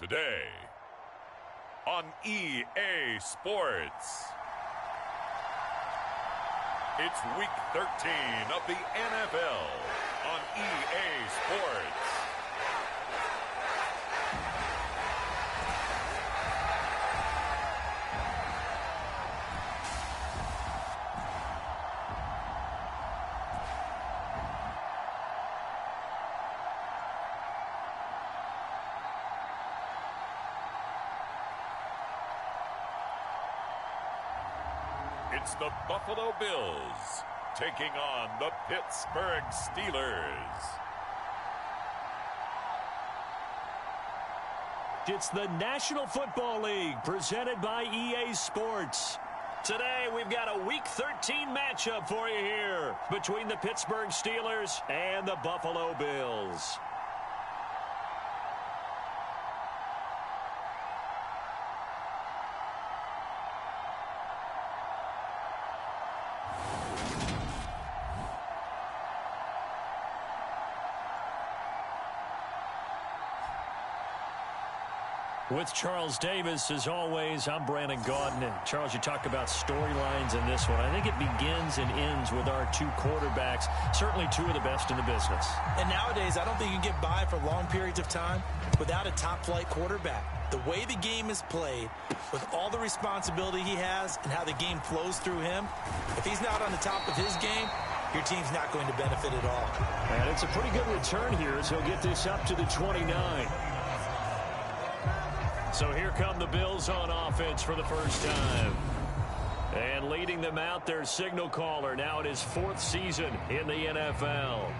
Today on EA Sports. It's week 13 of the NFL on EA Sports. It's the Buffalo Bills taking on the Pittsburgh Steelers. It's the National Football League presented by EA Sports. Today we've got a Week 13 matchup for you here between the Pittsburgh Steelers and the Buffalo Bills. With Charles Davis, as always, I'm Brandon Gaudin. And Charles, you talk about storylines in this one. I think it begins and ends with our two quarterbacks, certainly two of the best in the business. And nowadays, I don't think you can get by for long periods of time without a top-flight quarterback. The way the game is played, with all the responsibility he has and how the game flows through him, if he's not on the top of his game, your team's not going to benefit at all. And it's a pretty good return here as he'll get this up to the 29. So here come the Bills on offense for the first time. And leading them out, their signal caller, now in his fourth season in the NFL.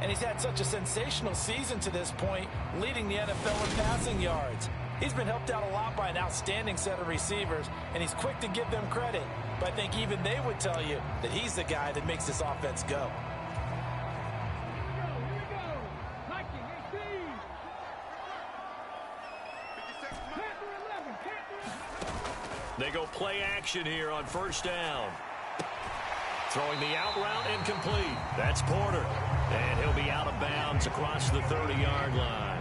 And he's had such a sensational season to this point, leading the NFL in passing yards. He's been helped out a lot by an outstanding set of receivers, and he's quick to give them credit. But I think even they would tell you that he's the guy that makes this offense go. They go play action here on first down. Throwing the out route incomplete. That's Porter. And he'll be out of bounds across the 30-yard line.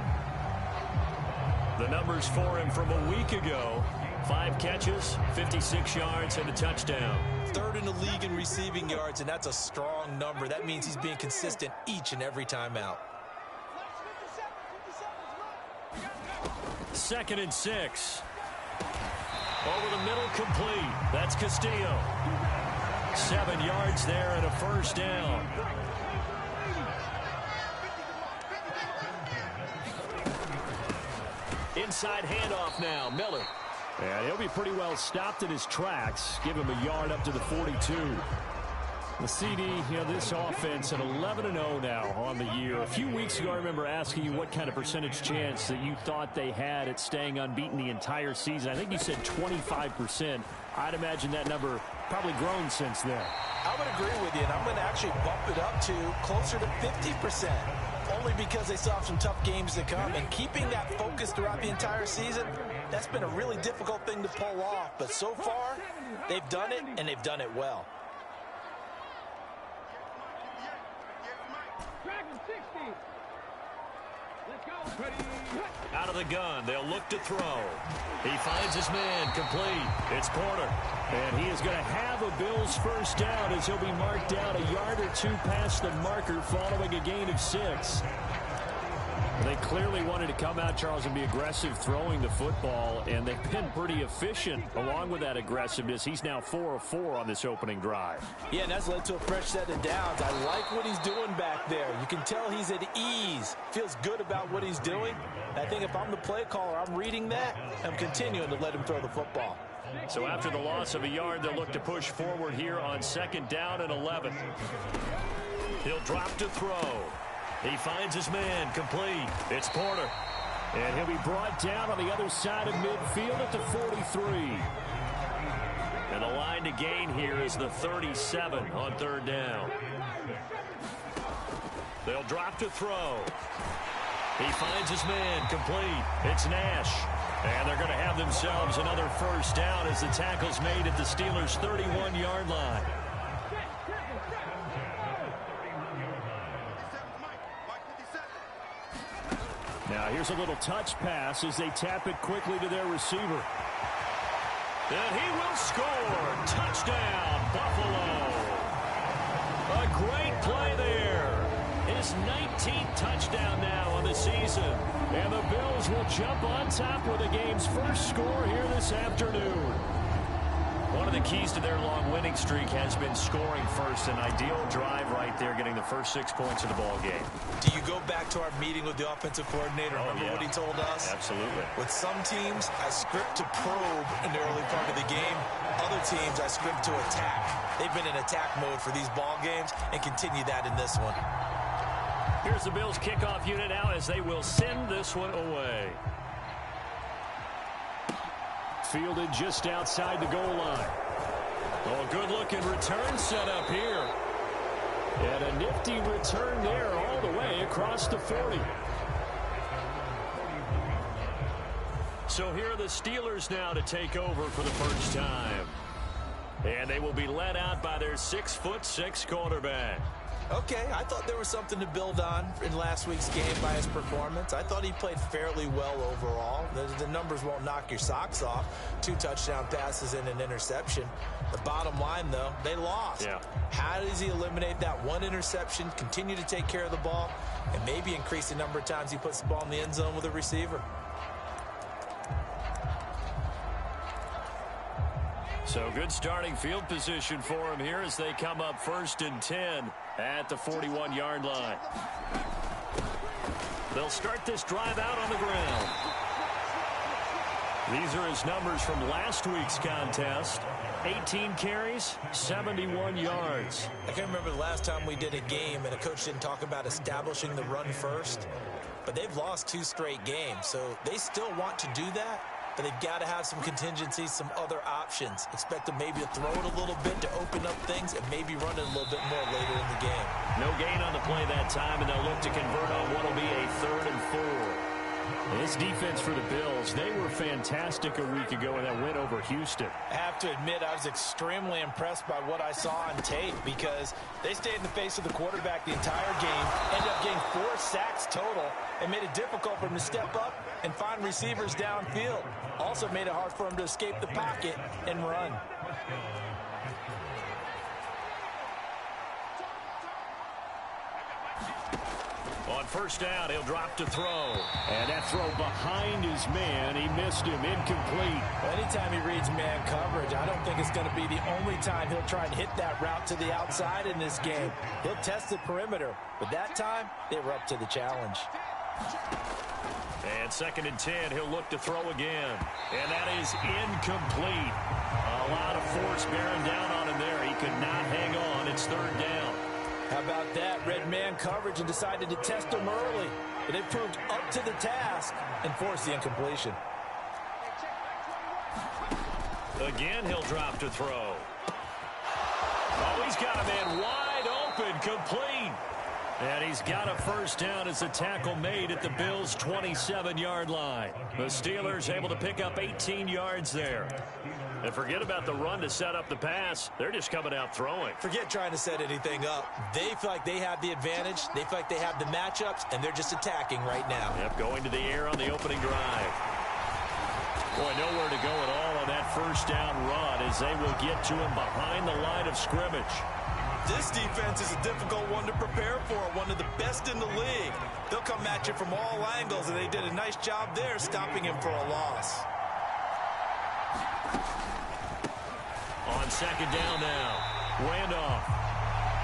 The numbers for him from a week ago: 5 catches, 56 yards, and a touchdown. Third in the league in receiving yards, and that's a strong number. That means he's being consistent each and every time out. 2nd and 6. Over the middle, complete. That's Castillo. 7 yards there and a first down. Inside handoff now, Miller. And he'll be pretty well stopped in his tracks. Give him a yard up to the 42. The CD, this offense at 11-0 now on the year. A few weeks ago, I remember asking you what kind of percentage chance that you thought they had at staying unbeaten the entire season. I think you said 25%. I'd imagine that number probably grown since then. I would agree with you, and I'm going to actually bump it up to closer to 50%, only because they still have some tough games to come. And keeping that focus throughout the entire season, that's been a really difficult thing to pull off. But so far, they've done it, and they've done it well. Out of the gun, they'll look to throw. He finds his man, complete. It's Porter. And he is going to have a Bills first down as he'll be marked down a yard or two past the marker following a gain of 6. They clearly wanted to come out, Charles, and be aggressive throwing the football, and they've been pretty efficient along with that aggressiveness. He's now 4 of 4 on this opening drive. Yeah, and that's led to a fresh set of downs. I like what he's doing back there. You can tell he's at ease, feels good about what he's doing. I think if I'm the play caller, I'm reading that. I'm continuing to let him throw the football. So after the loss of a yard, they'll look to push forward here on 2nd down and 11. He'll drop to throw. He finds his man, complete. It's Porter. And he'll be brought down on the other side of midfield at the 43. And the line to gain here is the 37 on 3rd down. They'll drop to throw. He finds his man, complete. It's Nash. And they're going to have themselves another first down as the tackle's made at the Steelers' 31-yard line. Now here's a little touch pass as they tap it quickly to their receiver. And he will score. Touchdown, Buffalo. A great play there. His 19th touchdown now on the season. And the Bills will jump on top with the game's first score here this afternoon. One of the keys to their long winning streak has been scoring first. An ideal drive right there, getting the first 6 points of the ball game. Do you go back to our meeting with the offensive coordinator? Remember what he told us? Absolutely. With some teams, I script to probe in the early part of the game. Other teams, I script to attack. They've been in attack mode for these ball games and continue that in this one. Here's the Bills kickoff unit now as they will send this one away. Fielded just outside the goal line. Oh, good-looking return set up here. And a nifty return there all the way across the 40. So here are the Steelers now to take over for the first time. And they will be led out by their 6'6" quarterback. Okay, I thought there was something to build on in last week's game by his performance. I thought he played fairly well overall. The numbers won't knock your socks off. 2 touchdown passes and an interception. The bottom line, though, they lost. Yeah. How does he eliminate that one interception, continue to take care of the ball, and maybe increase the number of times he puts the ball in the end zone with a receiver? So good starting field position for him here as they come up 1st and 10 at the 41-yard line. They'll start this drive out on the ground. These are his numbers from last week's contest. 18 carries, 71 yards. I can't remember the last time we did a game and a coach didn't talk about establishing the run first. But they've lost 2 straight games, so they still want to do that. But they've got to have some contingencies, some other options. Expect them maybe to throw it a little bit to open up things and maybe run it a little bit more later in the game. No gain on the play that time, and they'll look to convert on what will be a 3rd and 4. This defense for the Bills, they were fantastic a week ago in that win over Houston. I have to admit, I was extremely impressed by what I saw on tape because they stayed in the face of the quarterback the entire game, ended up getting 4 sacks total, and made it difficult for him to step up and find receivers downfield. Also made it hard for him to escape the pocket and run. On 1st down, he'll drop to throw. And that throw behind his man, he missed him, incomplete. Anytime he reads man coverage, I don't think it's going to be the only time he'll try and hit that route to the outside in this game. He'll test the perimeter, but that time, they were up to the challenge. And 2nd and 10, he'll look to throw again. And that is incomplete. A lot of force bearing down on him there. He could not hang on. It's 3rd down. How about that? Red man coverage and decided to test him early. But it proved up to the task and forced the incompletion. Again, he'll drop to throw. Oh, he's got a man wide open, complete. And he's got a 1st down as the tackle made at the Bills' 27-yard line. The Steelers able to pick up 18 yards there. And forget about the run to set up the pass. They're just coming out throwing. Forget trying to set anything up. They feel like they have the advantage. They feel like they have the matchups, and they're just attacking right now. Yep, going to the air on the opening drive. Boy, nowhere to go at all on that 1st down run as they will get to him behind the line of scrimmage. This defense is a difficult one to prepare for, one of the best in the league. They'll come at you from all angles, and they did a nice job there stopping him for a loss. On 2nd down now, Randolph.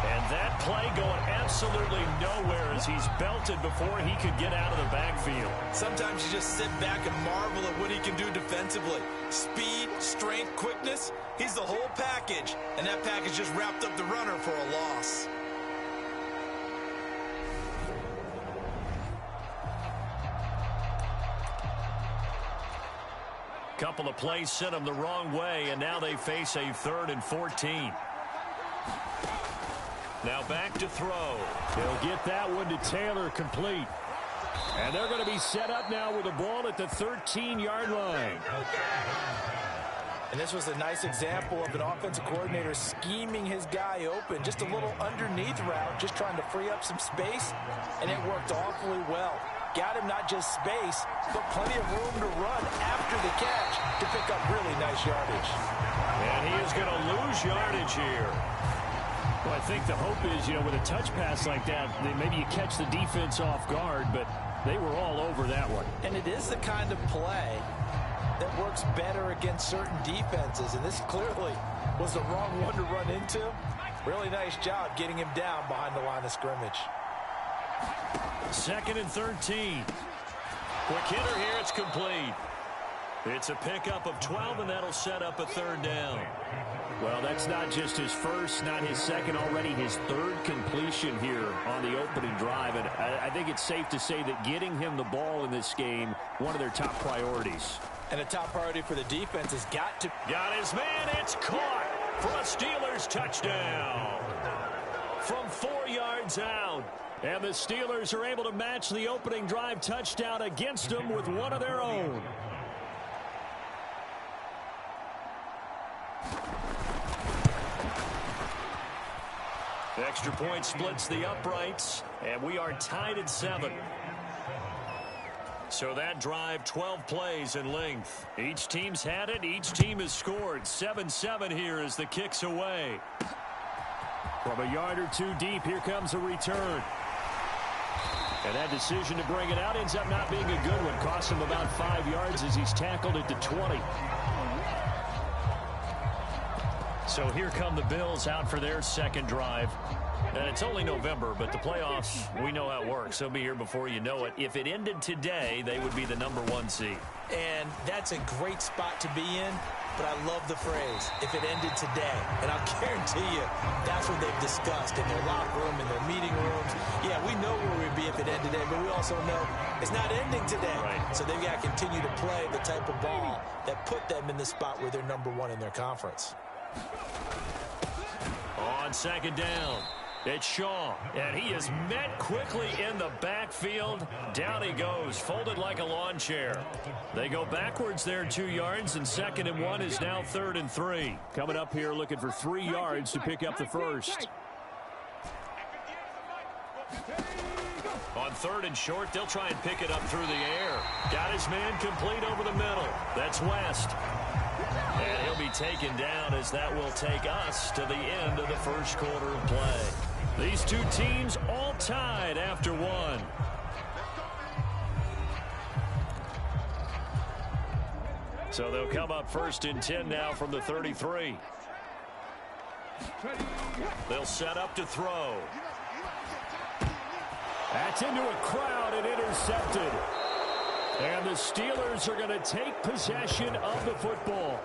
And that play going absolutely nowhere as he's belted before he could get out of the backfield. Sometimes you just sit back and marvel at what he can do defensively. Speed, strength, quickness, he's the whole package. And that package just wrapped up the runner for a loss. Couple of plays sent them the wrong way, and now they face a 3rd and 14. Now back to throw. He'll get that one to Taylor, complete. And they're going to be set up now with the ball at the 13-yard line. And this was a nice example of an offensive coordinator scheming his guy open. Just a little underneath route, just trying to free up some space, and it worked awfully well. got him not just space, but plenty of room to run after the catch to pick up really nice yardage. And he is going to lose yardage here. Well, I think the hope is, with a touch pass like that, maybe you catch the defense off guard, but they were all over that one. And it is the kind of play that works better against certain defenses, and this clearly was the wrong one to run into. Really nice job getting him down behind the line of scrimmage. 2nd and 13. Quick hitter here, it's complete. It's a pickup of 12, and that'll set up a 3rd down. Well, that's not just his first, not his second, already his 3rd completion here on the opening drive. And I think it's safe to say that getting him the ball in this game, one of their top priorities. And a top priority for the defense has got to... Got his man, it's caught for a Steelers touchdown. From 4 yards out. And the Steelers are able to match the opening drive touchdown against them with one of their own. Extra point splits the uprights, and we are tied at 7. So that drive, 12 plays in length. Each team's had it. Each team has scored. 7-7 here as the kick's away. From a yard or two deep, here comes a return. And that decision to bring it out ends up not being a good one. Costs him about 5 yards as he's tackled at the 20. So here come the Bills out for their 2nd drive. And it's only November, but the playoffs, we know how it works. They'll be here before you know it. If it ended today, they would be the #1 seed. And that's a great spot to be in, but I love the phrase, if it ended today. And I'll guarantee you, that's what they've discussed in their locker room, in their meeting rooms. Yeah, we know where we'd be if it ended today, but we also know it's not ending today. Right. So they've got to continue to play the type of ball that put them in the spot where they're #1 in their conference. On 2nd down, it's Shaw, and he is met quickly in the backfield. Down he goes, folded like a lawn chair. They go backwards there 2 yards, and 2nd and 1 is now 3rd and 3. Coming up here looking for 3 yards to pick up the first. On 3rd and short, they'll try and pick it up through the air. Got his man complete over the middle. That's West. And he'll be taken down as that will take us to the end of the first quarter of play. These two teams all tied after 1. So they'll come up 1st and 10 now from the 33. They'll set up to throw. That's into a crowd and intercepted. And the Steelers are going to take possession of the football.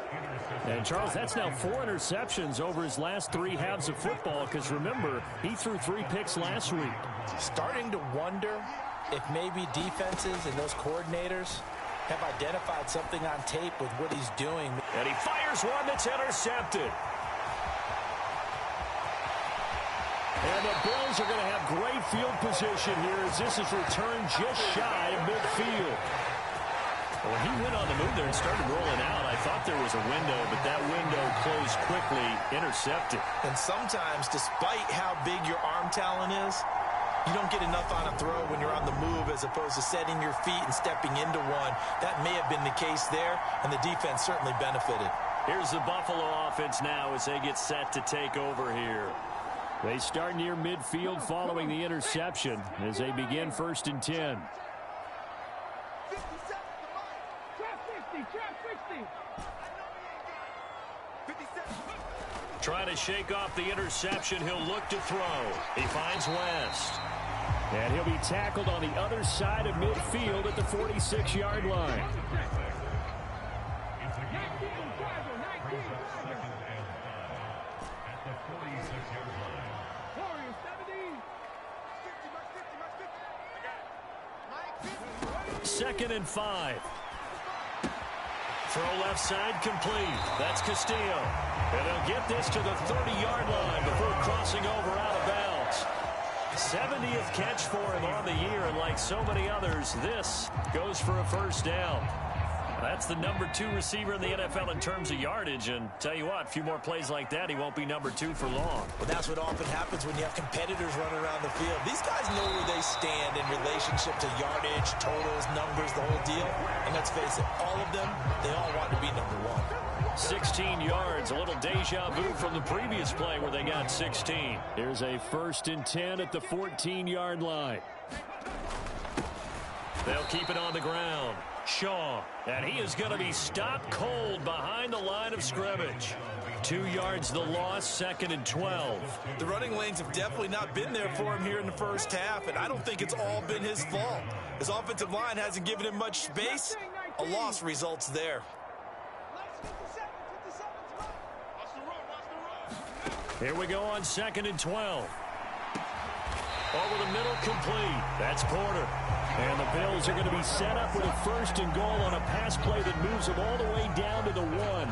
And, Charles, that's now 4 interceptions over his last 3 halves of football, because, remember, he threw 3 picks last week. Starting to wonder if maybe defenses and those coordinators have identified something on tape with what he's doing. And he fires one that's intercepted. And the Bills are going to have great field position here as this is returned just shy of midfield. Well, he went on the move there and started rolling out. I thought there was a window, but that window closed quickly, intercepted. And sometimes, despite how big your arm talent is, you don't get enough on a throw when you're on the move as opposed to setting your feet and stepping into one. That may have been the case there, and the defense certainly benefited. Here's the Buffalo offense now as they get set to take over here. They start near midfield following the interception as they begin 1st and 10. Trying to shake off the interception. He'll look to throw. He finds West. And he'll be tackled on the other side of midfield at the 46-yard line. Second and 5. Throw left side complete. That's Castillo. And they'll get this to the 30-yard line before crossing over out of bounds. 70th catch for him on the year, and like so many others, this goes for a 1st down. That's the #2 receiver in the NFL in terms of yardage. And tell you what, a few more plays like that, he won't be #2 for long. Well, that's what often happens when you have competitors running around the field. These guys know where they stand in relationship to yardage, totals, numbers, the whole deal. And let's face it, all of them, they all want to be #1. 16 yards, a little deja vu from the previous play where they got 16. Here's a 1st and 10 at the 14-yard line. They'll keep it on the ground. Shaw, and he is going to be stopped cold behind the line of scrimmage. 2 yards the loss, 2nd and 12. The running lanes have definitely not been there for him here in the first half, and I don't think it's all been his fault. His offensive line hasn't given him much space. A loss results there. Here we go on 2nd and 12. Over the middle, complete. That's Porter. And the Bills are going to be set up with a 1st and goal on a pass play that moves them all the way down to the 1.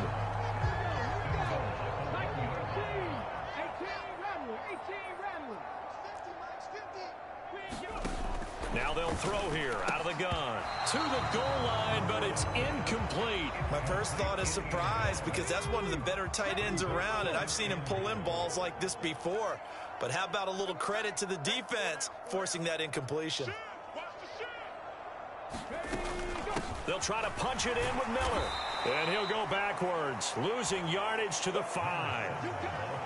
Now they'll throw here out of the gun to the goal line, but it's incomplete. My first thought is surprise because that's one of the better tight ends around, and I've seen him pull in balls like this before. But how about a little credit to the defense forcing that incompletion? They'll try to punch it in with Miller. And he'll go backwards, losing yardage to the 5.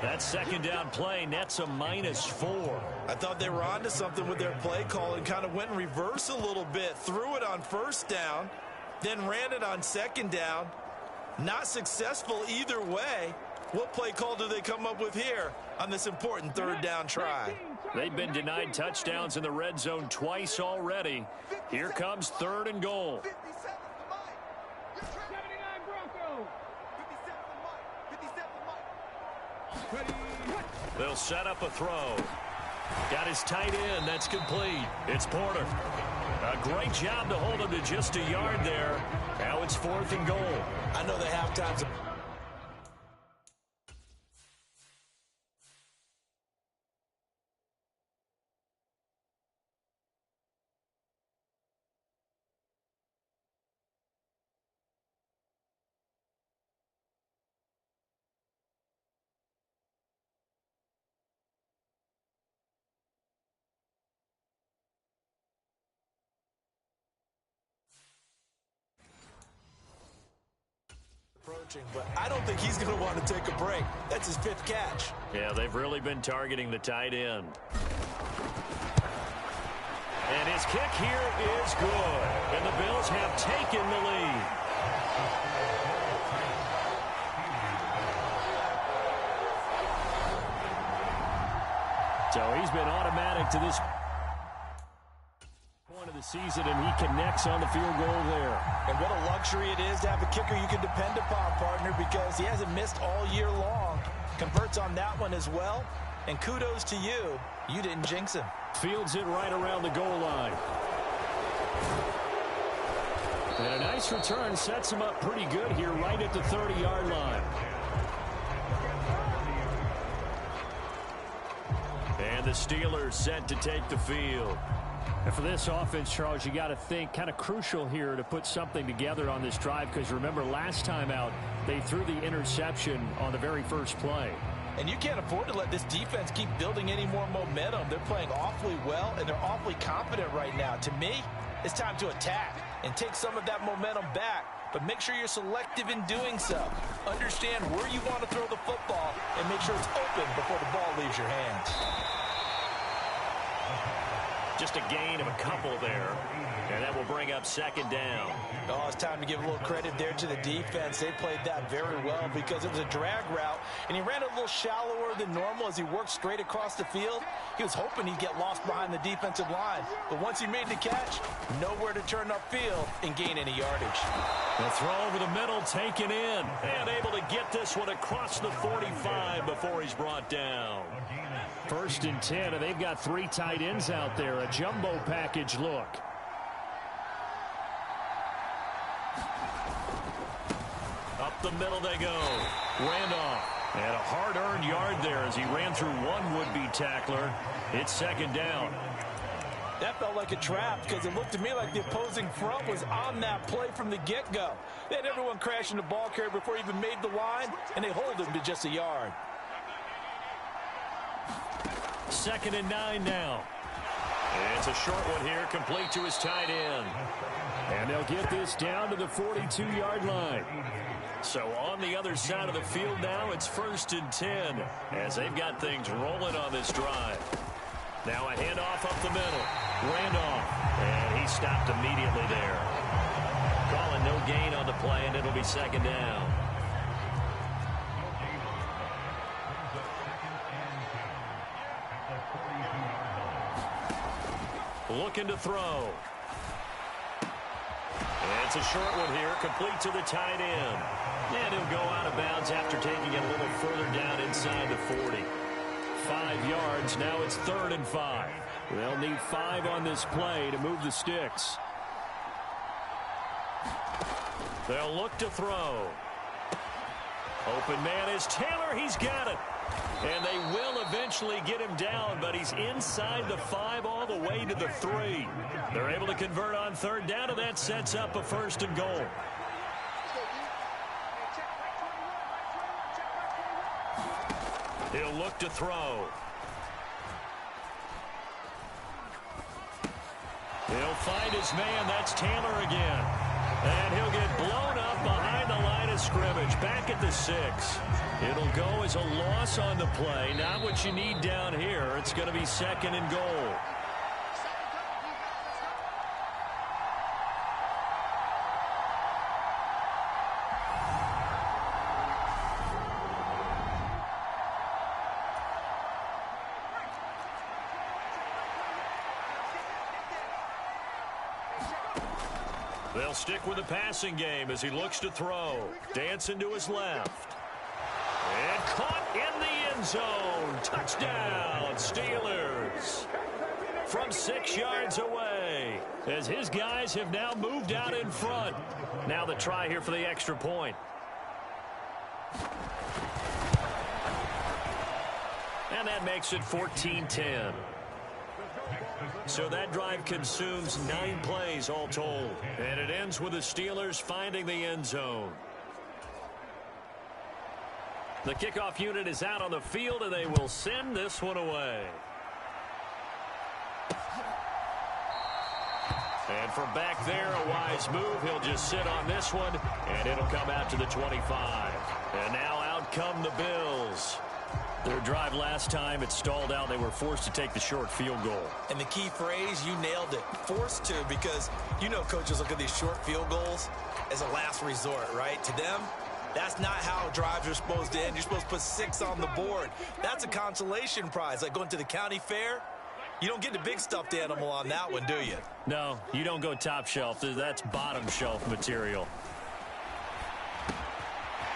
That 2nd down play nets a -4. I thought they were onto something with their play call and kind of went in reverse a little bit. Threw it on 1st down, then ran it on 2nd down. Not successful either way. What play call do they come up with here on this important 3rd down try? They've been denied touchdowns in the red zone twice already. Here comes 3rd and goal. They'll set up a throw. Got his tight end. That's complete. It's Porter. A great job to hold him to just a yard there. Now it's 4th and goal. I know the halftime's approaching, but I don't think he's going to want to take a break. That's his 5th catch. Yeah, they've really been targeting the tight end. And his kick here is good. And the Bills have taken the lead. So he's been automatic to this point of the season, and he connects on the field goal there. And what a luxury it is to have a kicker you can depend upon, partner, because he hasn't missed all year long. Converts on that one as well. And kudos to you. You didn't jinx him. Fields it right around the goal line. And a nice return sets him up pretty good here right at the 30-yard line. And the Steelers set to take the field. And for this offense, Charles, you got to think kind of crucial here to put something together on this drive, because remember last time out they threw the interception on the very first play. And you can't afford to let this defense keep building any more momentum. They're playing awfully well, and they're awfully confident right now. To me, it's time to attack and take some of that momentum back. But make sure you're selective in doing so. Understand where you want to throw the football and make sure it's open before the ball leaves your hands. Just a gain of a couple there. And that will bring up 2nd down. Oh, it's time to give a little credit there to the defense. They played that very well because it was a drag route, and he ran a little shallower than normal as he worked straight across the field. He was hoping he'd get lost behind the defensive line, but once he made the catch, nowhere to turn upfield and gain any yardage. The throw over the middle taken in, and able to get this one across the 45 before he's brought down. 1st and 10, and they've got 3 tight ends out there. A jumbo package look. Up the middle they go. Randolph. And a hard-earned yard there as he ran through one would-be tackler. It's 2nd down. That felt like a trap because it looked to me like the opposing front was on that play from the get-go. They had everyone crashing the ball carrier before he even made the line, and they hold him to just a yard. 2nd and 9 now. It's a short one here, complete to his tight end. And they'll get this down to the 42-yard line. So on the other side of the field now, it's 1st and 10 as they've got things rolling on this drive. Now a handoff up the middle. Randolph, and he stopped immediately there. Calling no gain on the play, and it'll be 2nd down. Looking to throw. It's a short one here, complete to the tight end. And he'll go out of bounds after taking it a little further down inside the 40. 5 yards, now it's 3rd and 5. They'll need 5 on this play to move the sticks. They'll look to throw. Open man is Taylor, he's got it. And they will eventually get him down, but he's inside the 5 all the way to the 3. They're able to convert on 3rd down, and that sets up a 1st and goal. He'll look to throw. He'll find his man. That's Taylor again. And he'll get blown up behind the line of scrimmage. Back at the 6. It'll go as a loss on the play. Not what you need down here. It's going to be 2nd and goal. They'll stick with the passing game as he looks to throw. Dancing to his left. And caught in the end zone. Touchdown, Steelers. From 6 yards away. As his guys have now moved out in front. Now the try here for the extra point. And that makes it 14-10. So that drive consumes 9 plays all told. And it ends with the Steelers finding the end zone. The kickoff unit is out on the field, and they will send this one away. And from back there, a wise move. He'll just sit on this one, and it'll come out to the 25. And now out come the Bills. Their drive last time, it stalled out. They were forced to take the short field goal. And the key phrase, you nailed it. Forced to, because you know coaches look at these short field goals as a last resort, right? To them, that's not how drives are supposed to end. You're supposed to put 6 on the board. That's a consolation prize. Like going to the county fair, you don't get the big stuffed animal on that one, do you? No, you don't go top shelf. That's bottom shelf material.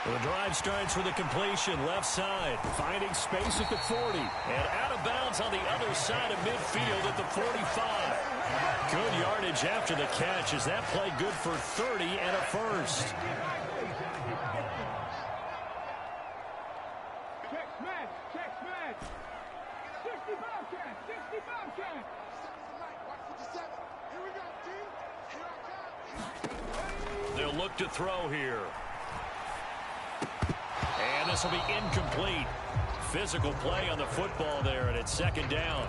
The drive starts with a completion left side. Finding space at the 40. And out of bounds on the other side of midfield at the 45. Good yardage after the catch. Is that play good for 30 and a first? Check smash. 65 catch. Here we go, team. They'll look to throw here. And this will be incomplete. Physical play on the football there, and it's 2nd down.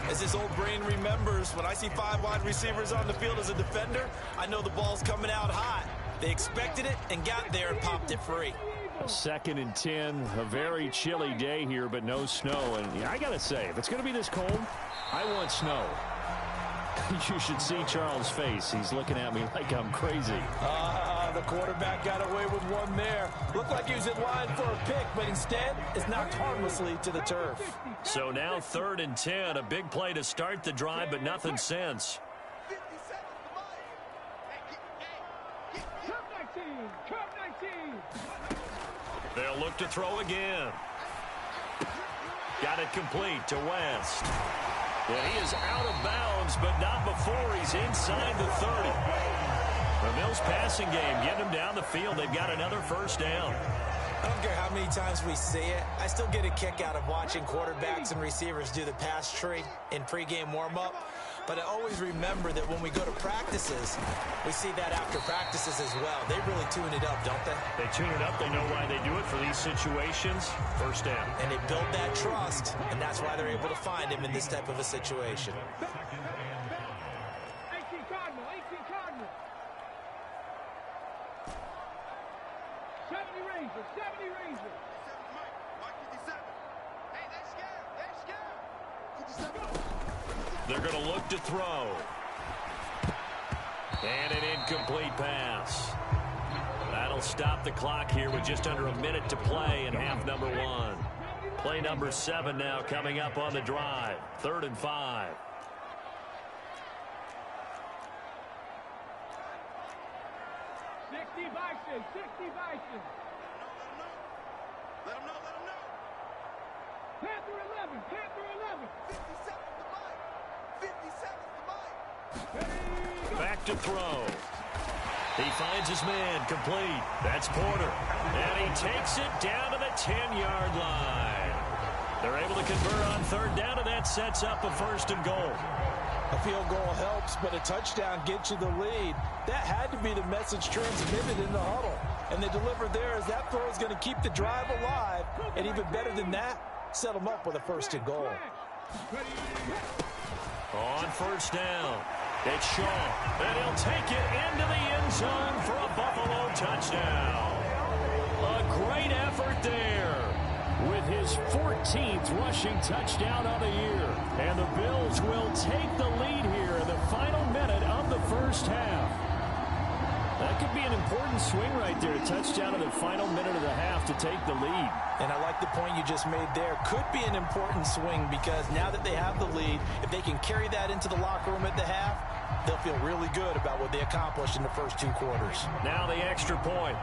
As this old brain remembers, when I see 5 wide receivers on the field as a defender, I know the ball's coming out hot. They expected it and got there and popped it free. 2nd and 10, a very chilly day here, but no snow. And I got to say, if it's going to be this cold, I want snow. You should see Charles' face. He's looking at me like I'm crazy. The quarterback got away with one there. Looked like he was in line for a pick, but instead it's knocked harmlessly to the turf. So now 3rd and 10, a big play to start the drive, but nothing since. They'll look to throw again. Got it complete to West. And he is out of bounds, but not before he's inside the 30. The Bills passing game getting him down the field. They've got another first down. I don't care how many times we see it. I still get a kick out of watching quarterbacks and receivers do the pass tree in pregame warm-up. But I always remember that when we go to practices, we see that after practices as well. They really tune it up, don't they? They tune it up. They know why they do it for these situations. First down. And they build that trust, and that's why they're able to find him in this type of a situation. 18 Cardinal, 18 Cardinal. 70 Rangers, 70 Rangers. They're going to look to throw. And an incomplete pass. That'll stop the clock here with just under a minute to play in half number 1. Play number 7 now coming up on the drive. 3rd and 5. Bison, 60 Bison. Let them know. Panther 11, Panther 11. 57 the Back to throw. He finds his man complete. That's Porter. And he takes it down to the 10-yard line. They're able to convert on 3rd down, and that sets up a 1st and goal. A field goal helps, but a touchdown gets you the lead. That had to be the message transmitted in the huddle. And they delivered there as that throw is going to keep the drive alive. And even better than that, set them up with a 1st and goal. On 1st down, it's Shaw. And he'll take it into the end zone for a Buffalo touchdown. A great effort there with his 14th rushing touchdown of the year. And the Bills will take the lead here in the final minute of the 1st half. That could be an important swing right there, a touchdown in the final minute of the half to take the lead. And I like the point you just made there. Could be an important swing because now that they have the lead, if they can carry that into the locker room at the half, they'll feel really good about what they accomplished in the first 2 quarters. Now the extra point.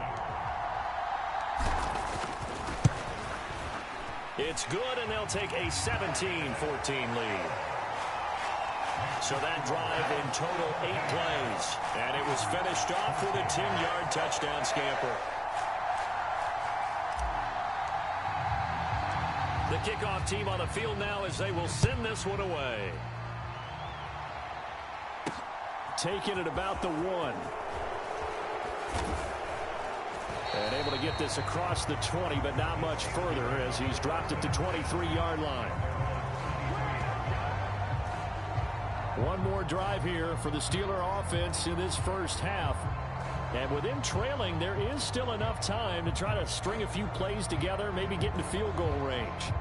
It's good, and they'll take a 17-14 lead. So that drive in total 8 plays. And it was finished off with a 10-yard touchdown scamper. The kickoff team on the field now as they will send this one away. Taking it about the 1. And able to get this across the 20, but not much further as he's dropped it to 23-yard line. One more drive here for the Steeler offense in this first half. And with them trailing, there is still enough time to try to string a few plays together, maybe get into field goal range.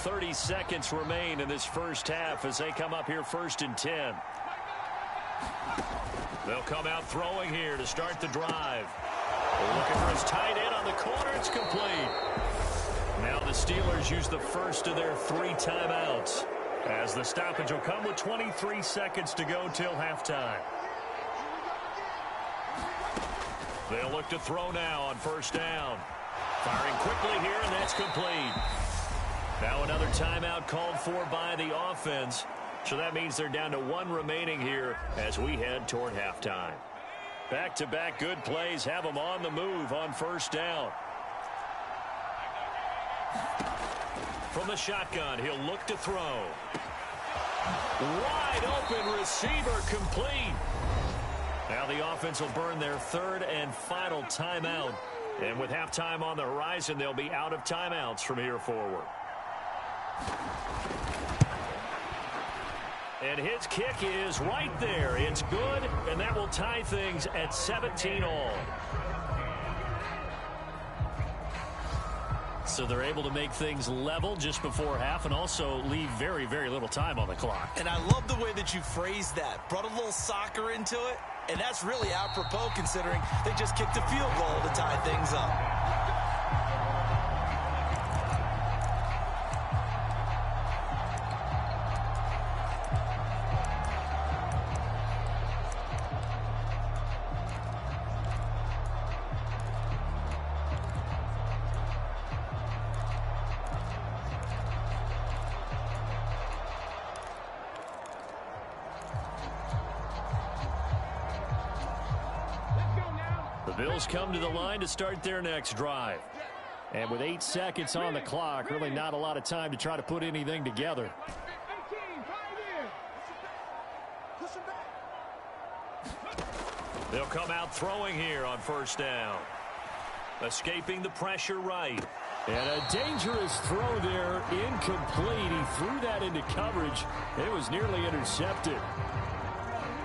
.30 seconds remain in this first half as they come up here 1st and 10. They'll come out throwing here to start the drive. Looking for his tight end on the corner. It's complete. Now the Steelers use the first of their 3 timeouts as the stoppage will come with 23 seconds to go till halftime. They'll look to throw now on 1st down. Firing quickly here, and that's complete. Now another timeout called for by the offense. So that means they're down to 1 remaining here as we head toward halftime. Back-to-back good plays have them on the move on 1st down. From the shotgun, he'll look to throw. Wide open receiver complete. Now the offense will burn their 3rd and final timeout. And with halftime on the horizon, they'll be out of timeouts from here forward. And his kick is right there. It's good, and that will tie things at 17 all. So they're able to make things level just before half and also leave very, very little time on the clock. And I love the way that you phrased that. Brought a little soccer into it, and that's really apropos considering they just kicked a field goal to tie things up. The Bills come to the line to start their next drive. And with 8 seconds on the clock, really not a lot of time to try to put anything together. 18, They'll come out throwing here on first down. Escaping the pressure right. And a dangerous throw there, incomplete. He threw that into coverage. It was nearly intercepted.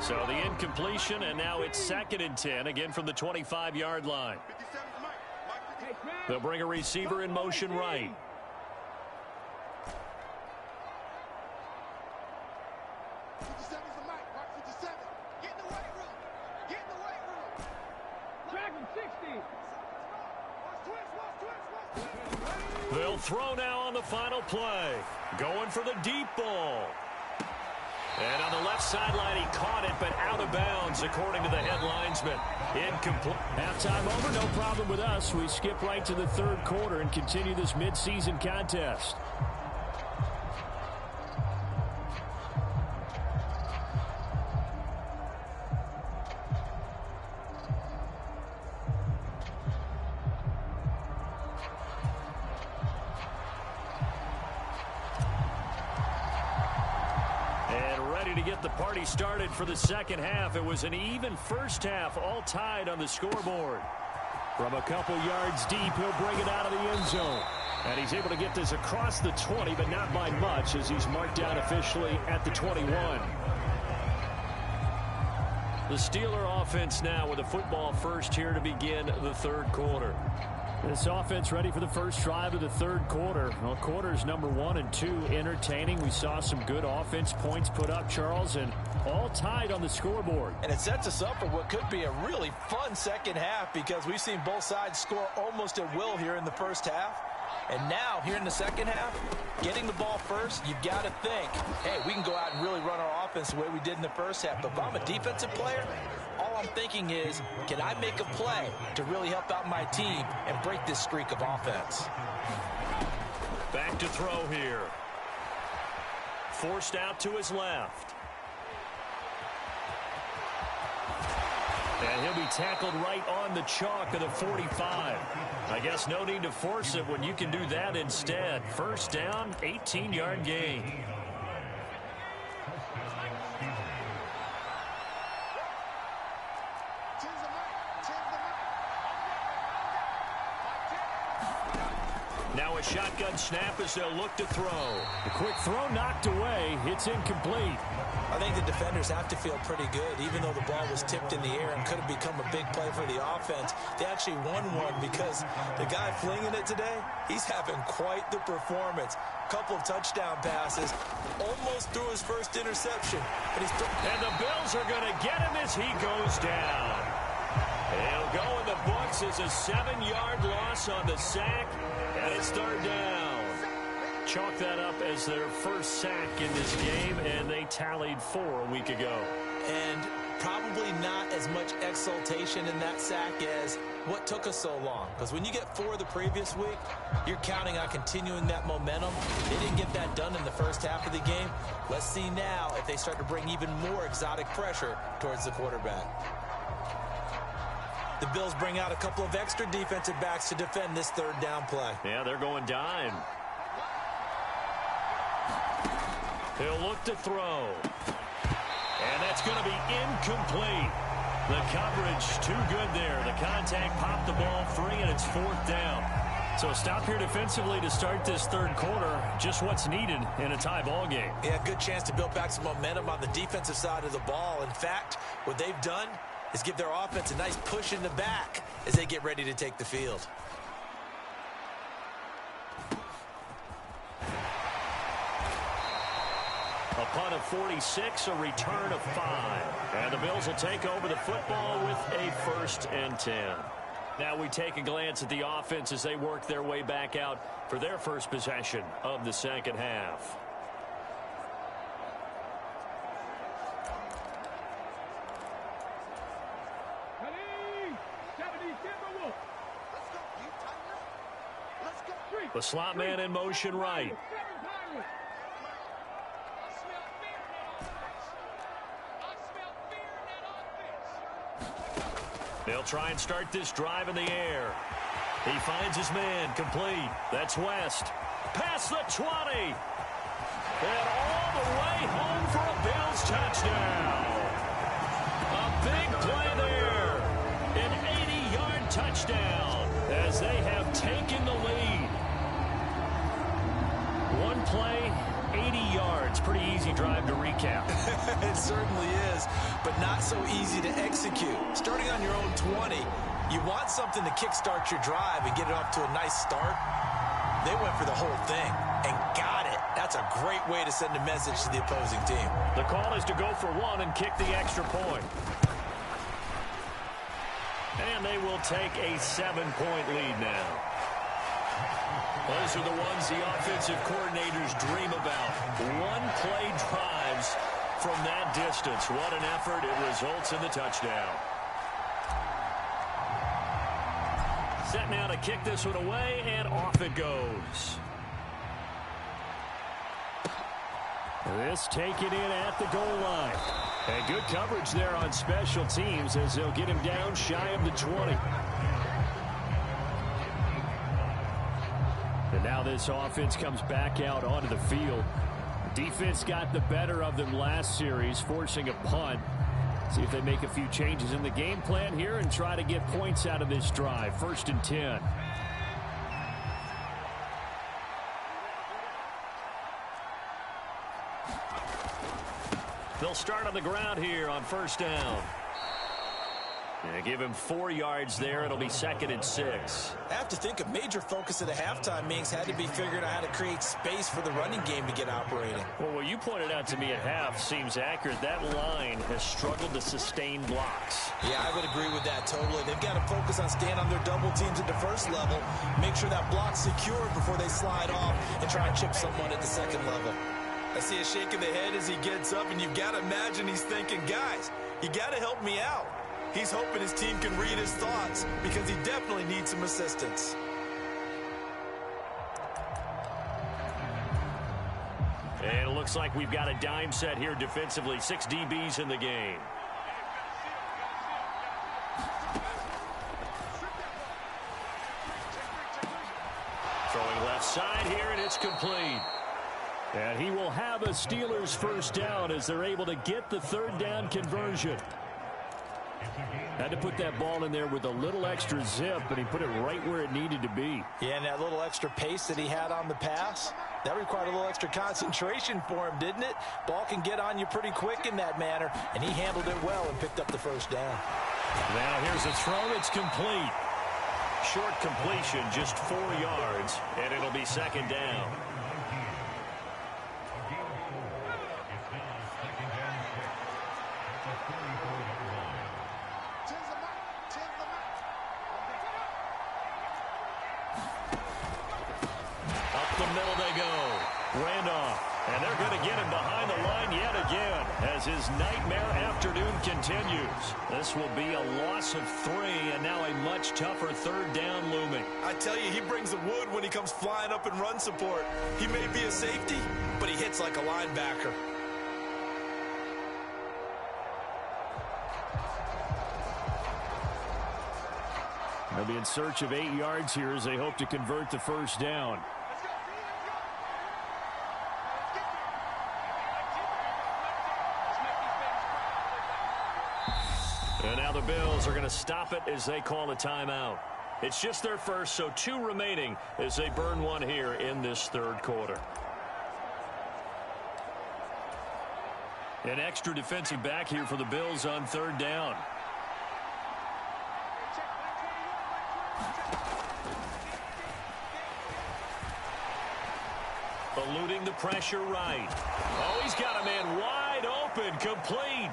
So the incompletion, and now it's 2nd and 10, again from the 25-yard line. They'll bring a receiver in motion right. They'll throw now on the final play. Going for the deep ball. And on the left sideline, he caught it, but out of bounds, according to the head linesman. Incomplete. Halftime over, no problem with us. We skip right to the 3rd quarter and continue this midseason contest. To get the party started for the 2nd half. It was an even first half, all tied on the scoreboard. From a couple yards deep, he'll bring it out of the end zone. And he's able to get this across the 20, but not by much, as he's marked down officially at the 21. The Steeler offense now with a football first here to begin the 3rd quarter. This offense ready for the first drive of the 3rd quarter. Well, quarters number 1 and 2 entertaining. We saw some good offense points put up, Charles, and all tied on the scoreboard. And it sets us up for what could be a really fun 2nd half, because we've seen both sides score almost at will here in the first half. And now, here in the 2nd half, getting the ball first, you've got to think, hey, we can go out and really run our offense the way we did in the first half. But if I'm a defensive player, all I'm thinking is, can I make a play to really help out my team and break this streak of offense? Back to throw here. Forced out to his left. And he'll be tackled right on the chalk of the 45. I guess no need to force it when you can do that instead. First down, 18-yard gain. Now a shotgun snap as they'll look to throw. The quick throw knocked away. It's incomplete. I think the defenders have to feel pretty good. Even though the ball was tipped in the air and could have become a big play for the offense, they actually won one because the guy flinging it today, he's having quite the performance. Couple of touchdown passes, almost threw his first interception. But and the Bills are going to get him as he goes down. He'll go in the books as a 7-yard loss on the sack, and it's 3rd down. Chalk that up as their first sack in this game, and they tallied 4 a week ago. And probably not as much exultation in that sack as what took us so long. Because when you get 4 the previous week, you're counting on continuing that momentum. They didn't get that done in the first half of the game. Let's see now if they start to bring even more exotic pressure towards the quarterback. The Bills bring out a couple of extra defensive backs to defend this 3rd down play. Yeah, they're going dime. He'll look to throw. And that's going to be incomplete. The coverage too good there. The contact popped the ball free, and it's 4th down. So stop here defensively to start this 3rd quarter. Just what's needed in a tie ball game. Yeah, good chance to build back some momentum on the defensive side of the ball. In fact, what they've done is give their offense a nice push in the back as they get ready to take the field. A punt of 46, a return of 5. And the Bills will take over the football with a 1st and 10. Now we take a glance at the offense as they work their way back out for their first possession of the 2nd half. The slot man in motion right. They'll try and start this drive in the air. He finds his man, complete. That's West. Past the 20. And all the way home for a Bills touchdown. A big play there. An 80-yard touchdown as they have taken the lead. One play, 80 yards. Pretty easy drive to recap. It certainly is, but not so easy to execute. Starting on your own 20, you want something to kickstart your drive and get it off to a nice start. They went for the whole thing and got it. That's a great way to send a message to the opposing team. The call is to go for one and kick the extra point. And they will take a 7-point lead now. Those are the ones the offensive coordinators dream about. One-play drives from that distance. What an effort. It results in the touchdown. Set now to kick this one away, and off it goes. This taken in at the goal line. And good coverage there on special teams as they'll get him down shy of the 20. And now this offense comes back out onto the field. Defense got the better of them last series, forcing a punt. See if they make a few changes in the game plan here and try to get points out of this drive. 1st and 10. They'll start on the ground here on 1st down. Yeah, give him 4 yards there. It'll be 2nd and 6. I have to think a major focus of the halftime meetings had to be figuring out how to create space for the running game to get operating. Well, what you pointed out to me at half seems accurate. That line has struggled to sustain blocks. Yeah, I would agree with that totally. They've got to focus on staying on their double teams at the first level, make sure that block's secured before they slide off and try and chip someone at the second level. I see a shake of the head as he gets up, and you've got to imagine he's thinking, guys, you got to help me out. He's hoping his team can read his thoughts because he definitely needs some assistance. And it looks like we've got a dime set here defensively. 6 DBs in the game. Throwing left side here, and it's complete. And he will have a Steelers 1st down as they're able to get the 3rd down conversion. Had to put that ball in there with a little extra zip, but he put it right where it needed to be. Yeah, and that little extra pace that he had on the pass, that required a little extra concentration for him, didn't it? Ball can get on you pretty quick in that manner, and he handled it well and picked up the 1st down. Now here's a throw. It's complete. Short completion, just 4 yards, and it'll be 2nd down. Randolph, and they're going to get him behind the line yet again as his nightmare afternoon continues. This will be a loss of 3 and now a much tougher 3rd down looming. I tell you, he brings the wood when he comes flying up in run support. He may be a safety, but he hits like a linebacker. They'll be in search of 8 yards here as they hope to convert the 1st down. And now the Bills are going to stop it as they call a timeout. It's just their first, so 2 remaining as they burn one here in this 3rd quarter. An extra defensive back here for the Bills on 3rd down. Eluding the pressure right. Oh, he's got a man wide open, complete.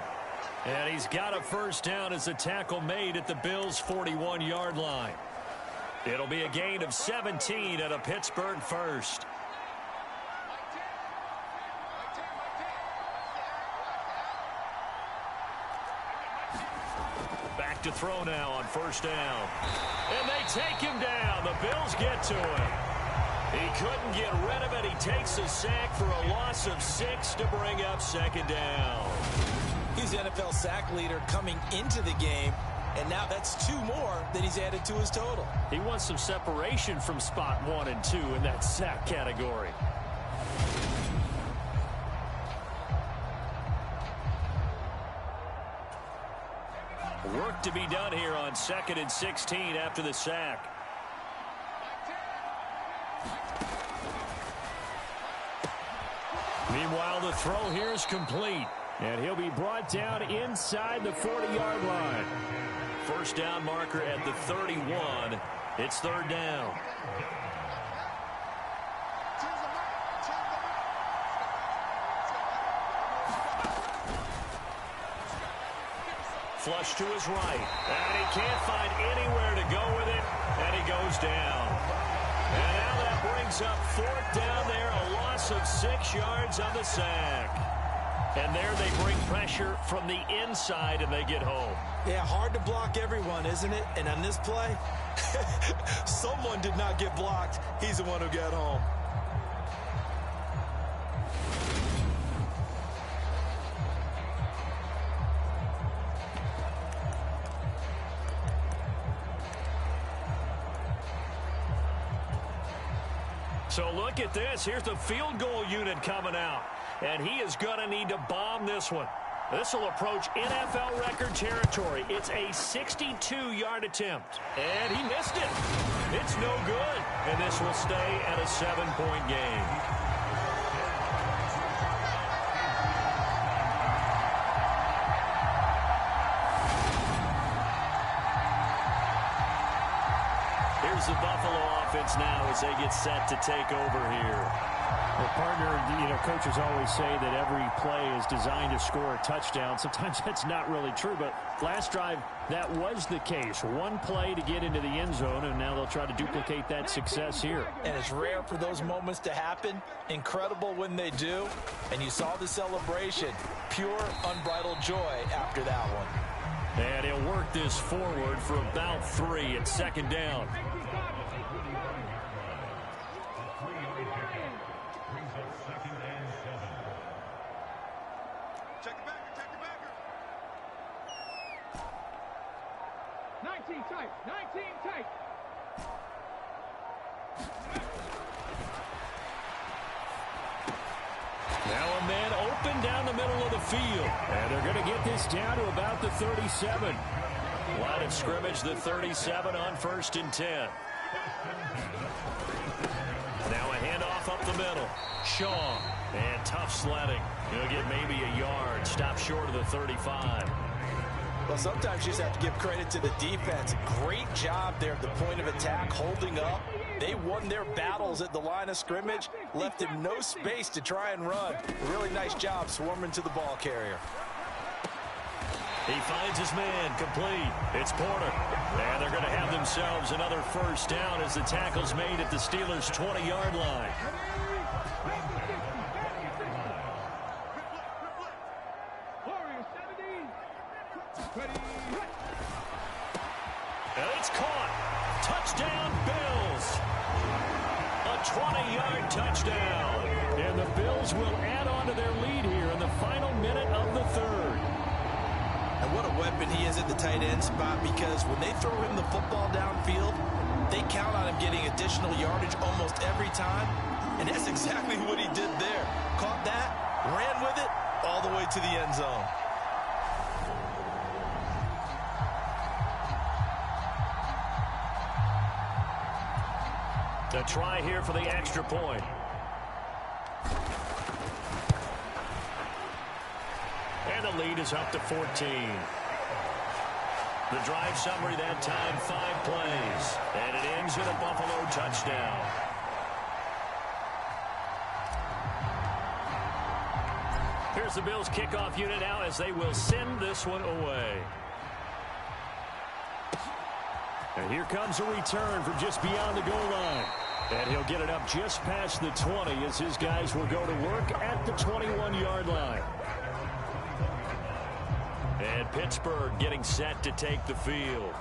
And he's got a 1st down as the tackle made at the Bills' 41-yard line. It'll be a gain of 17 and a Pittsburgh 1st. Back to throw now on 1st down. And they take him down. The Bills get to him. He couldn't get rid of it. He takes a sack for a loss of 6 to bring up 2nd down. He's the NFL sack leader coming into the game. and now that's 2 more than he's added to his total. He wants some separation from spot 1 and 2 in that sack category. Work to be done here on 2nd and 16 after the sack. Meanwhile, the throw here is complete. And he'll be brought down inside the 40-yard line. First down marker at the 31. It's 3rd down. Flush to his right. And he can't find anywhere to go with it. And he goes down. And now that brings up 4th down there. A loss of 6 yards on the sack. And there they bring pressure from the inside, and they get home. Yeah, hard to block everyone, isn't it? And on this play, someone did not get blocked. He's the one who got home. So look at this. Here's the field goal unit coming out. And he is going to need to bomb this one. This will approach NFL record territory. It's a 62-yard attempt. And he missed it. It's no good. And this will stay at a 7-point game. Here's the Buffalo offense now as they get set to take over here. Well, partner, coaches always say that every play is designed to score a touchdown. Sometimes that's not really true, but last drive, that was the case. One play to get into the end zone, and now they'll try to duplicate that success here. And it's rare for those moments to happen. Incredible when they do. And you saw the celebration. Pure, unbridled joy after that one. And he'll work this forward for about 3 at 2nd down. Tight, 19 tight. Now a man open down the middle of the field. And they're going to get this down to about the 37. Line of scrimmage, the 37 on 1st and 10. Now a handoff up the middle. Shaw. And tough sledding. He'll get maybe a yard. Stop short of the 35. Well, sometimes you just have to give credit to the defense. Great job there at the point of attack, holding up. They won their battles at the line of scrimmage, left him no space to try and run. Really nice job swarming to the ball carrier. He finds his man complete. It's Porter. And they're going to have themselves another 1st down as the tackle's made at the Steelers' 20-yard line. And it's caught. Touchdown, Bills. A 20-yard touchdown. And the Bills will add on to their lead here in the final minute of the 3rd. And what a weapon he is at the tight end spot, because when they throw him the football downfield, they count on him getting additional yardage almost every time. And that's exactly what he did there. Caught that, ran with it, all the way to the end zone. The try here for the extra point. And the lead is up to 14. The drive summary that time, 5 plays. And it ends in a Buffalo touchdown. Here's the Bills kickoff unit now as they will send this one away. And here comes a return from just beyond the goal line. And he'll get it up just past the 20 as his guys will go to work at the 21-yard line. And Pittsburgh getting set to take the field.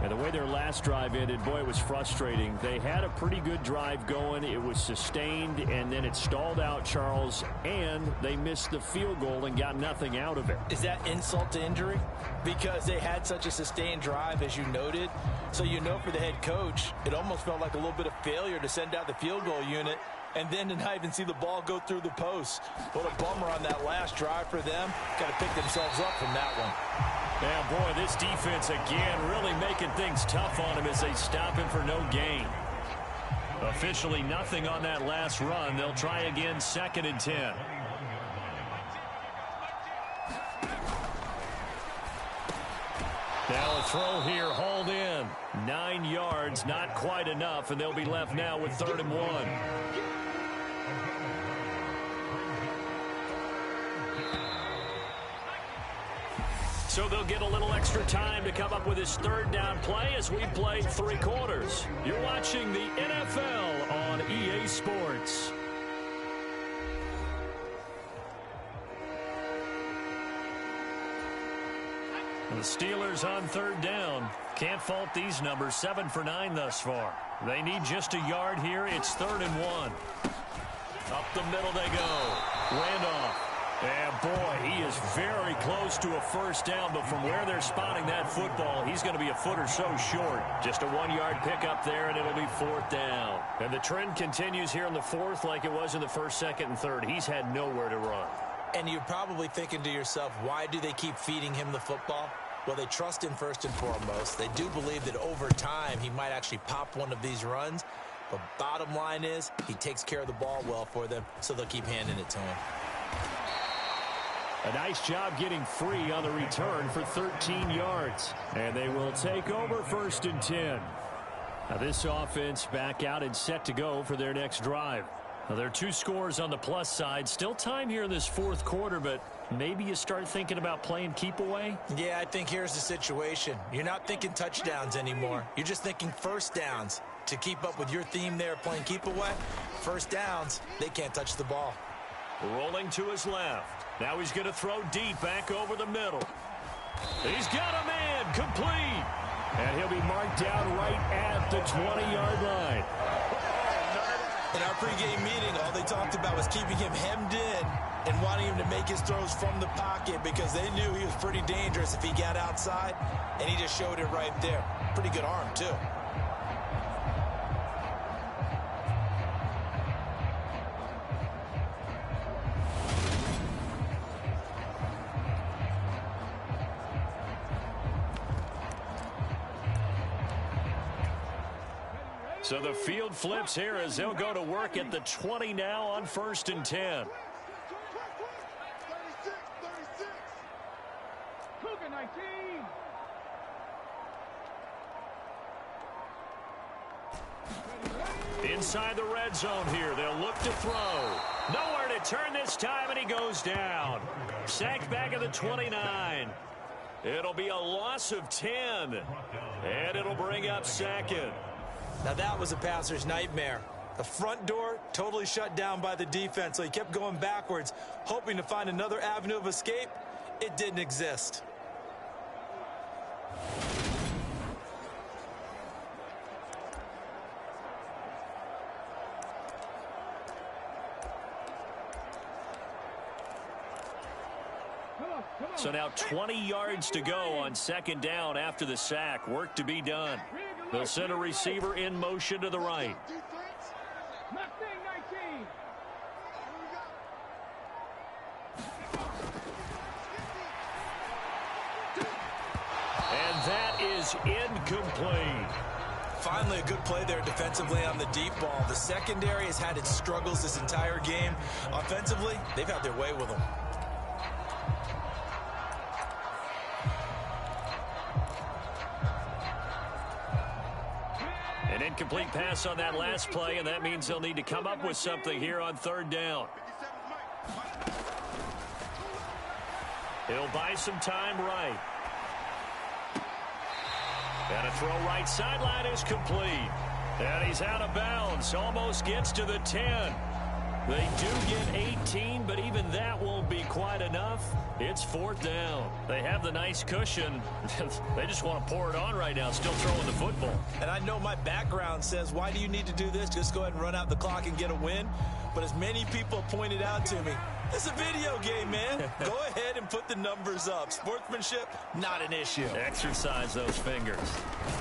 And the way their last drive ended, boy, it was frustrating. They had a pretty good drive going. It was sustained, and then it stalled out, Charles, and they missed the field goal and got nothing out of it. Is that insult to injury? Because they had such a sustained drive, as you noted. So you know for the head coach, it almost felt like a little bit of failure to send out the field goal unit and then to not even see the ball go through the post. What a bummer on that last drive for them. Got to pick themselves up from that one. Yeah, boy, this defense again really making things tough on him as they stop him for no gain. Officially nothing on that last run. They'll try again 2nd and 10. Now a throw here, hauled in. 9 yards, not quite enough, and they'll be left now with 3rd and 1. So they'll get a little extra time to come up with his 3rd down play as we play 3 quarters. You're watching the NFL on EA Sports. The Steelers on 3rd down. Can't fault these numbers. 7 for 9 thus far. They need just a yard here. It's 3rd and 1. Up the middle they go. Randolph. And boy, he is very close to a 1st down, but from where they're spotting that football, he's going to be a foot or so short. Just a 1-yard pickup there, and it'll be 4th down. And the trend continues here in the 4th like it was in the 1st, 2nd, and 3rd. He's had nowhere to run. And you're probably thinking to yourself, why do they keep feeding him the football? Well, they trust him first and foremost. They do believe that over time he might actually pop one of these runs. But bottom line is he takes care of the ball well for them, so they'll keep handing it to him. A nice job getting free on the return for 13 yards. And they will take over 1st and 10. Now this offense back out and set to go for their next drive. Now there are 2 scores on the plus side. Still time here in this 4th quarter, but maybe you start thinking about playing keep away? Yeah, I think here's the situation. You're not thinking touchdowns anymore. You're just thinking 1st downs. To keep up with your theme there playing keep away, 1st downs, they can't touch the ball. Rolling to his left. Now he's going to throw deep back over the middle. He's got a man complete. And he'll be marked down right at the 20-yard line. In our pregame meeting, all they talked about was keeping him hemmed in and wanting him to make his throws from the pocket because they knew he was pretty dangerous if he got outside, and he just showed it right there. Pretty good arm, too. So the field flips here as they'll go to work at the 20 now on 1st and 10. Cougar 19. Inside the red zone here. They'll look to throw. Nowhere to turn this time, and he goes down. Sacked back at the 29. It'll be a loss of 10. And it'll bring up 2nd. Now that was a passer's nightmare. The front door totally shut down by the defense, so he kept going backwards, hoping to find another avenue of escape. It didn't exist. So now 20 yards to go on 2nd down after the sack. Work to be done. They'll send a receiver in motion to the right. Mustang 19. And that is incomplete. Finally, a good play there defensively on the deep ball. The secondary has had its struggles this entire game. Offensively, they've had their way with them. An incomplete pass on that last play, and that means they'll need to come up with something here on 3rd down. He'll buy some time right. And a throw right sideline is complete. And he's out of bounds. Almost gets to the 10. They do get 18, but even that won't be quite enough. It's 4th down. They have the nice cushion. They just want to pour it on right now, still throwing the football. And I know my background says, why do you need to do this? Just go ahead and run out the clock and get a win. But as many people pointed out to me, it's a video game, man. Go ahead and put the numbers up. Sportsmanship, not an issue. Exercise those fingers.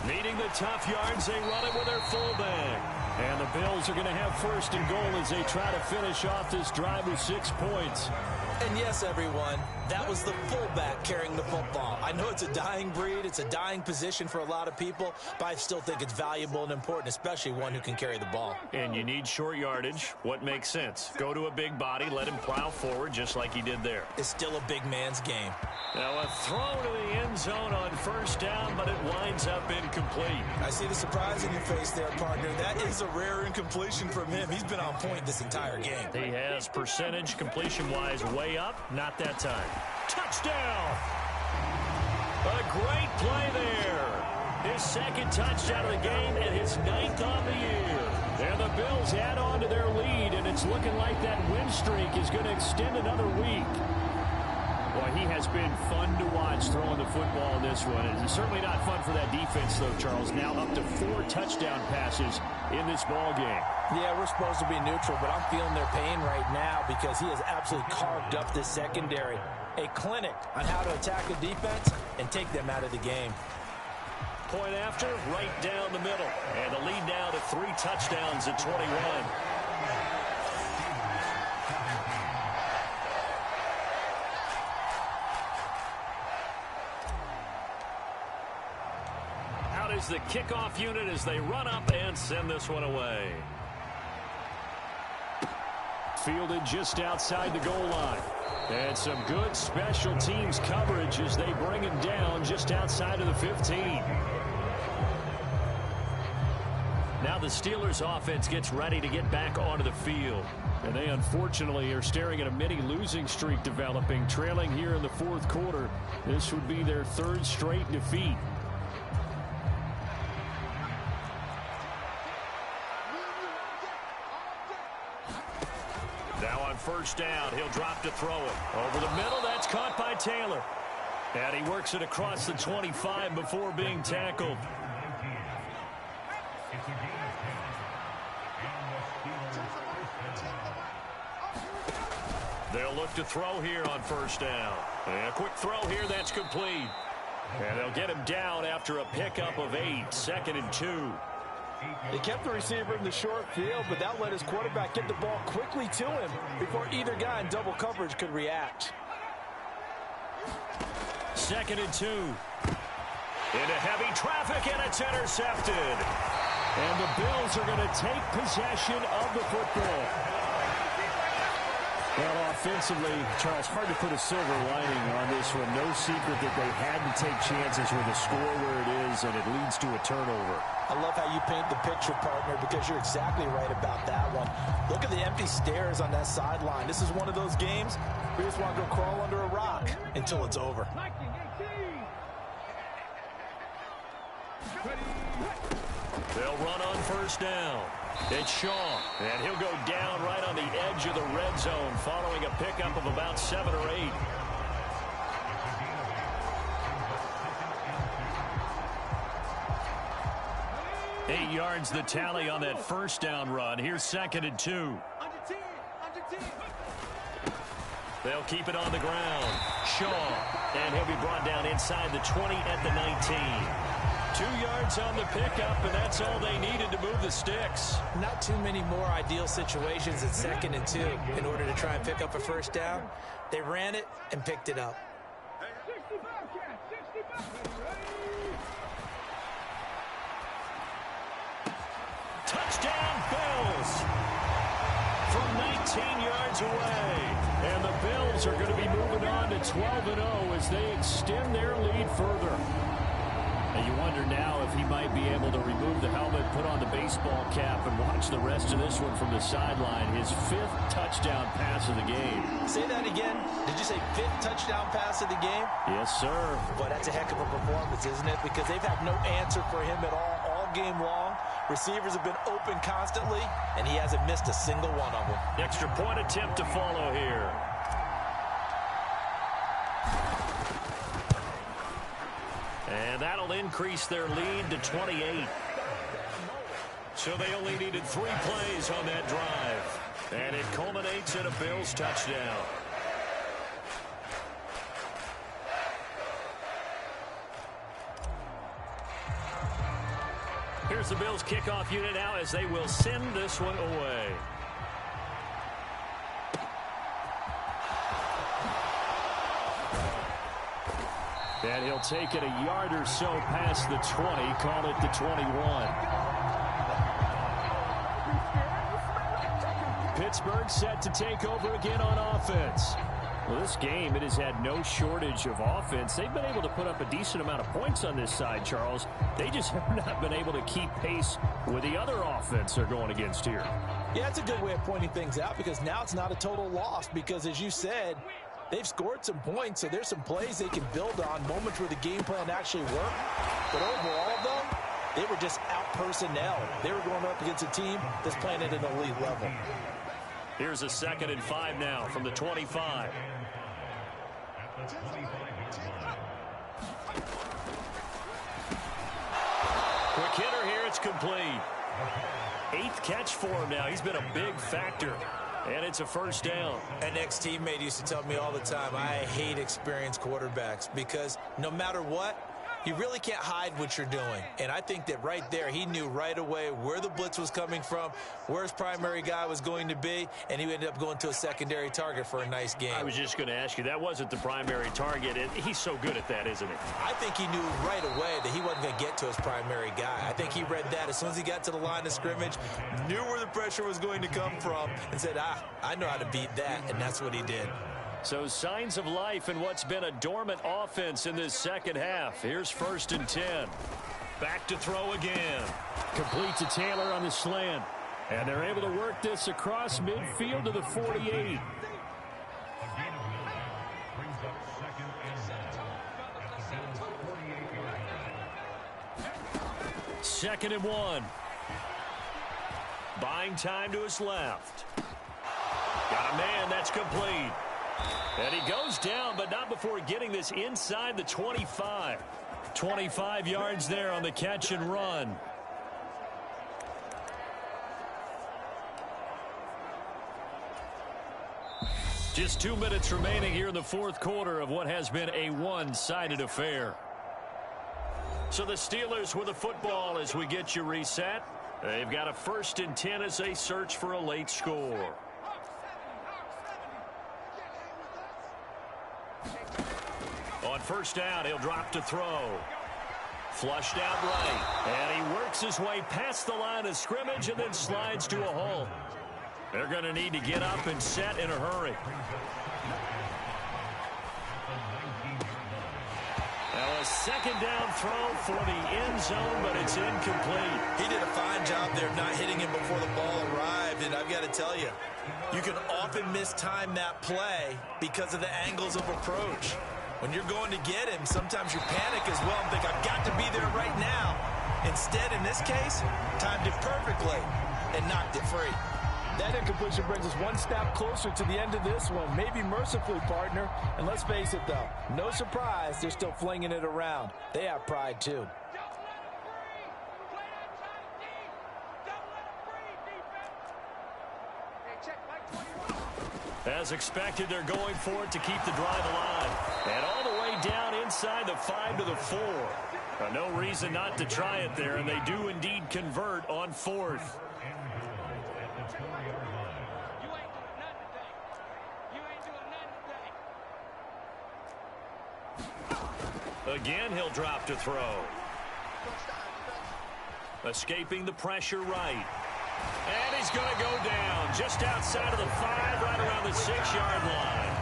Needing the tough yards, they run it with their fullback. And the Bills are going to have 1st and goal as they try to finish off this drive with 6 points. And yes, everyone, that was the fullback carrying the football. I know it's a dying breed. It's a dying position for a lot of people, but I still think it's valuable and important, especially one who can carry the ball. And you need short yardage. What makes sense? Go to a big body, let him plow forward just like he did there. It's still a big man's game. Now a throw to the end zone on 1st down, but it winds up incomplete. I see the surprise in your face there, partner. That is a rare incompletion from him. He's been on point this entire game. He has percentage completion-wise way up. Not that time. Touchdown! A great play there. His 2nd touchdown of the game and his 9th on the year. And the Bills add on to their lead, and it's looking like that win streak is going to extend another week. Boy, he has been fun to watch throwing the football in this one. It's certainly not fun for that defense, though, Charles. Now up to 4 touchdown passes in this ball game. Yeah, we're supposed to be neutral, but I'm feeling their pain right now because he has absolutely carved up this secondary. A clinic on how to attack a defense and take them out of the game. Point after, right down the middle. And the lead now to 3 touchdowns at 21. Out is the kickoff unit as they run up and send this one away. Fielded just outside the goal line. And some good special teams coverage as they bring him down just outside of the 15. Now the Steelers offense gets ready to get back onto the field. And they unfortunately are staring at a mini losing streak developing, trailing here in the 4th quarter. This would be their 3rd straight defeat. Now on 1st down, he'll drop to throw it. Over the middle, that's caught by Taylor. And he works it across the 25 before being tackled. They'll look to throw here on 1st down. And a quick throw here, that's complete. And they'll get him down after a pickup of 8, 2nd and 2. They kept the receiver in the short field, but that let his quarterback get the ball quickly to him before either guy in double coverage could react. 2nd and 2. Into heavy traffic, and it's intercepted. And the Bills are going to take possession of the football. Well, offensively, Charles, hard to put a silver lining on this one. No secret that they had to take chances with the score where it is, and it leads to a turnover. I love how you paint the picture, partner, because you're exactly right about that one. Look at the empty stairs on that sideline. This is one of those games where you just want to go crawl under a rock until it's over. They'll run on 1st down. It's Shaw, and he'll go down right on the edge of the red zone following a pickup of about 7 or 8. Eight yards the tally on that 1st down run. Here's 2nd and 2. They'll keep it on the ground. Shaw, and he'll be brought down inside the 20 at the 19. 2 yards on the pickup, and that's all they needed to move the sticks. Not too many more ideal situations at 2nd and 2 in order to try and pick up a 1st down. They ran it and picked it up. Touchdown, Bills! From 19 yards away. And the Bills are going to be moving on to 12-0 as they extend their lead further. And you wonder now if he might be able to remove the helmet, put on the baseball cap, and watch the rest of this one from the sideline. His 5th touchdown pass of the game. Say that again. Did you say 5th touchdown pass of the game? Yes, sir. Boy, that's a heck of a performance, isn't it? Because they've had no answer for him at all game long. Receivers have been open constantly, and he hasn't missed a single one of them. Extra point attempt to follow here. And that'll increase their lead to 28. So they only needed 3 plays on that drive. And it culminates in a Bills touchdown. Here's the Bills kickoff unit now as they will send this one away. And he'll take it a yard or so past the 20, call it the 21. Pittsburgh set to take over again on offense. Well, this game, it has had no shortage of offense. They've been able to put up a decent amount of points on this side, Charles. They just have not been able to keep pace with the other offense they're going against here. Yeah, it's a good way of pointing things out because now it's not a total loss because, as you said, they've scored some points, so there's some plays they can build on, moments where the game plan actually worked. But overall, though, they were just out-personnel. They were going up against a team that's playing at an elite level. Here's a 2nd and 5 now from the 25. Quick hitter here, it's complete. 8th catch for him now. He's been a big factor. And it's a first down. An ex-teammate used to tell me all the time, I hate experienced quarterbacks because no matter what, you really can't hide what you're doing. And I think that right there, he knew right away where the blitz was coming from, where his primary guy was going to be, and he ended up going to a secondary target for a nice game. I was just going to ask you, that wasn't the primary target. He's so good at that, isn't he? I think he knew right away that he wasn't going to get to his primary guy. I think he read that as soon as he got to the line of scrimmage, knew where the pressure was going to come from, and said, I know how to beat that, and that's what he did. So signs of life in what's been a dormant offense in this second half. Here's 1st and 10. Back to throw again. Complete to Taylor on the slant. And they're able to work this across midfield to the 48. Second and 1. Buying time to his left. Got a man, that's complete. And he goes down, but not before getting this inside the 25. 25 yards there on the catch and run. Just 2 minutes remaining here in the 4th quarter of what has been a one-sided affair. So the Steelers with the football as we get you reset. They've got a 1st and 10 as they search for a late score. On 1st down, he'll drop to throw. Flushed out right. And he works his way past the line of scrimmage and then slides to a halt. They're going to need to get up and set in a hurry. Now a 2nd down throw for the end zone, but it's incomplete. He did a fine job there of not hitting him before the ball arrived, and I've got to tell you, you can often mistime that play because of the angles of approach. When you're going to get him, sometimes you panic as well and think, I've got to be there right now. Instead, in this case, timed it perfectly and knocked it free. That incompletion brings us one step closer to the end of this one. Maybe mercifully, partner. And let's face it, though, no surprise, they're still flinging it around. They have pride, too. As expected, they're going for it to keep the drive alive. And all the way down inside the 5 to the 4. No reason not to try it there, and they do indeed convert on 4th. Again, he'll drop to throw. Escaping the pressure right. And he's going to go down just outside of the 5, right around the 6-yard line.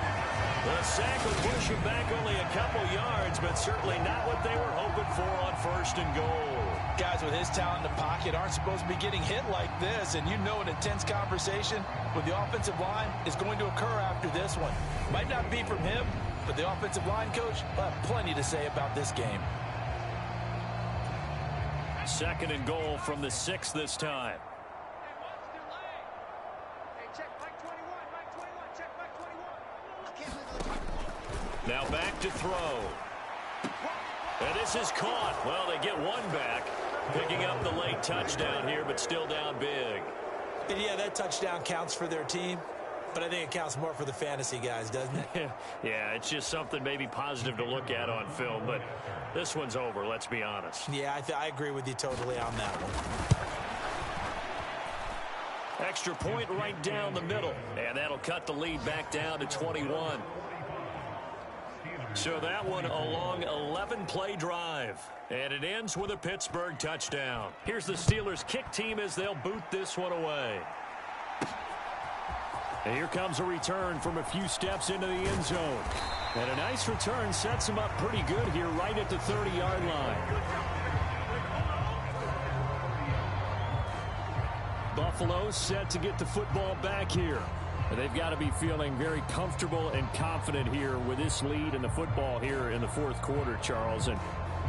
The sack will push him back only a couple yards, but certainly not what they were hoping for on 1st and goal. Guys with his talent in the pocket aren't supposed to be getting hit like this, and you know an intense conversation with the offensive line is going to occur after this one. Might not be from him, but the offensive line coach will have plenty to say about this game. Second and goal from the 6 this time. Now back to throw. And this is caught. Well, they get one back. Picking up the late touchdown here, but still down big. And yeah, that touchdown counts for their team, but I think it counts more for the fantasy guys, doesn't it? Yeah, it's just something maybe positive to look at on film, but this one's over, let's be honest. Yeah, I agree with you totally on that one. Extra point right down the middle, and that'll cut the lead back down to 21. So that one a long 11-play drive, and it ends with a Pittsburgh touchdown. Here's the Steelers' kick team as they'll boot this one away. And here comes a return from a few steps into the end zone. And a nice return sets him up pretty good here right at the 30-yard line. Buffalo set to get the football back here. And they've got to be feeling very comfortable and confident here with this lead in the football here in the fourth quarter, Charles. And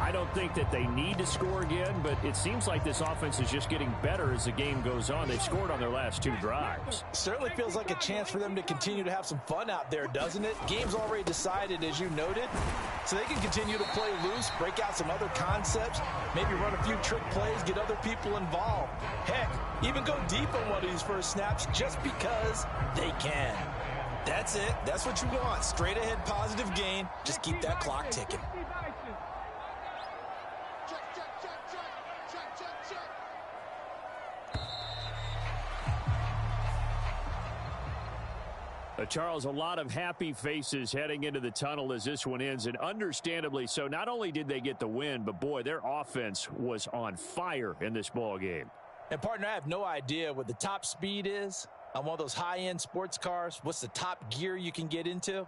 I don't think that they need to score again, but it seems like this offense is just getting better as the game goes on. They've scored on their last 2 drives. Certainly feels like a chance for them to continue to have some fun out there, doesn't it? Game's already decided, as you noted, so they can continue to play loose, break out some other concepts, maybe run a few trick plays, get other people involved. Heck, even go deep on one of these first snaps just because they can. That's it. That's what you want. Straight ahead positive gain. Just keep that clock ticking. Charles, a lot of happy faces heading into the tunnel as this one ends, and understandably so. Not only did they get the win, but boy, their offense was on fire in this ball game. And partner, I have no idea what the top speed is on one of those high-end sports cars. What's the top gear you can get into?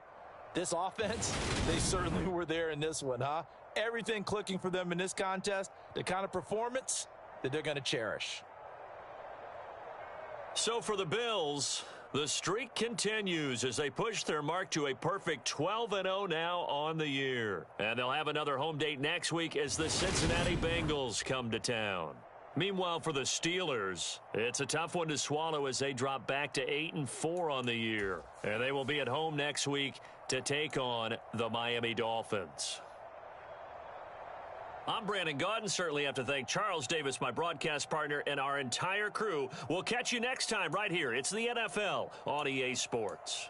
This offense, they certainly were there in this one, huh? Everything clicking for them in this contest, the kind of performance that they're going to cherish. So for the Bills, the streak continues as they push their mark to a perfect 12-0 now on the year. And they'll have another home date next week as the Cincinnati Bengals come to town. Meanwhile, for the Steelers, it's a tough one to swallow as they drop back to 8-4 on the year. And they will be at home next week to take on the Miami Dolphins. I'm Brandon Gaudin. Certainly have to thank Charles Davis, my broadcast partner, and our entire crew. We'll catch you next time right here. It's the NFL on EA Sports.